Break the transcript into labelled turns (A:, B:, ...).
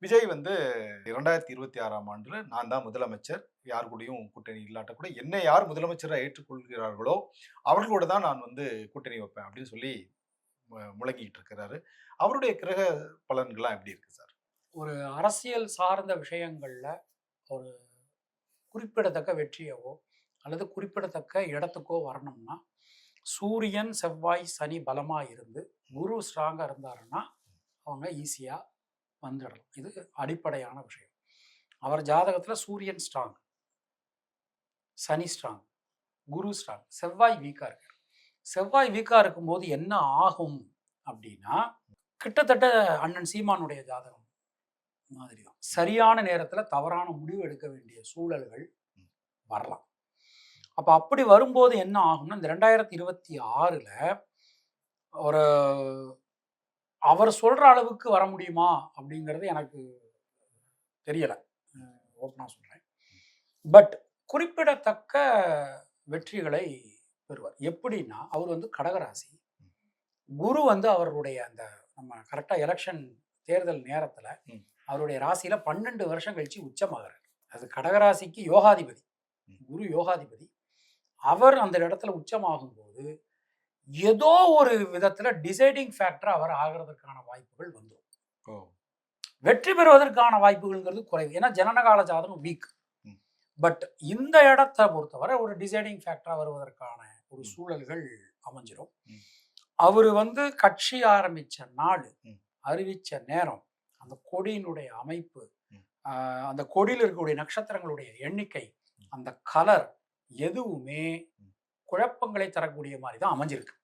A: விஜய் வந்து 2026ஆம் ஆண்டுல நான் தான் முதலமைச்சர். யார் கூடயும் கூட்டணி இல்லாட்ட கூட என்னை யார் முதலமைச்சரா ஏற்றுக்கொள்கிறார்களோ, அவர்களோட தான் நான் வந்து கூட்டணி வைப்பேன் அப்படின்னு சொல்லி முழங்கிட்டு இருக்கிறாரு. அவருடைய கிரக பலன்கள்லாம் எப்படி இருக்கு சார்?
B: ஒரு அரசியல் சார்ந்த விஷயங்கள்ல ஒரு குறிப்பிடத்தக்க வெற்றியவோ, அல்லது குறிப்பிடத்தக்க இடத்துக்கோ வரணும்னா, சூரியன், செவ்வாய், சனி பலமா இருந்து, குரு ஸ்ட்ராங்கா இருந்தாருன்னா, அவங்க ஈஸியா வந்துடலாம். இது அடிப்படையான விஷயம். அவர் ஜாதகத்துல சூரியன் ஸ்ட்ராங், சனி ஸ்ட்ராங், குரு ஸ்ட்ராங், செவ்வாய் வீக்கா இருக்காரு. செவ்வாய் வீக்கா இருக்கும்போது என்ன ஆகும் அப்படின்னா, கிட்டத்தட்ட அண்ணன் சீமானுடைய ஜாதகம் மாதிரி தான். சரியான நேரத்துல தவறான முடிவு எடுக்க வேண்டிய சூழல்கள் வரலாம். அப்ப அப்படி வரும்போது என்ன ஆகும்னா, இந்த 2026ல ஒரு அவர் சொல்ற அளவுக்கு வர முடியுமா? அப்படிங்கிறது எனக்கு தெரியல. ஓப்பனா சொல்றேன். பட் குறிப்பிடத்தக்க வெற்றிகளை பெறுவார். எப்படின்னா, அவர் வந்து கடகராசி. குரு வந்து அவருடைய அந்த நம்ம கரெக்ட்டா எலக்ஷன் தேர்தல் நேரத்துல,
A: ம்.
B: அவருடைய ராசியில 12 வருஷம் கழிச்சு உச்சமாகுறாரு. அது கடகராசிக்கு யோகாதிபதி. குரு யோகாதிபதி. அவர் அந்த இடத்துல உச்சமாகும்போது, ஏதோ ஒரு விதத்துல டிசைடிங் ஃபேக்டரா அவர் ஆகுறதற்கான வாய்ப்புகள் வந்துரும்.
A: ஓ!
B: வெற்றி பெறுவதற்கான வாய்ப்புகள்ங்கிறது குறைவு. ஏன்னா ஜனனகால ஜாதகம் வீக்.
A: ம்.
B: பட் இந்த இடத்த பொறுத்தவரை ஒரு டிசைடிங் ஃபேக்டரா வருவதற்கான ஒரு
A: ம்.
B: சூழல்கள் அமைஞ்சிரும்.
A: ம்.
B: அவரு வந்து கட்சி ஆரம்பிச்ச நாளு,
A: ம்.
B: அறிவிச்ச நேரம், அந்த கொடியினுடைய அமைப்பு,
A: ம்.
B: அந்த கொடியில இருக்கக்கூடிய நட்சத்திரங்களுடைய எண்ணிக்கை, அந்த கலர் எதுவுமே
A: ம்.
B: குழப்பங்களை தரக்கூடிய மாரி தான் அமைஞ்சிருக்கு.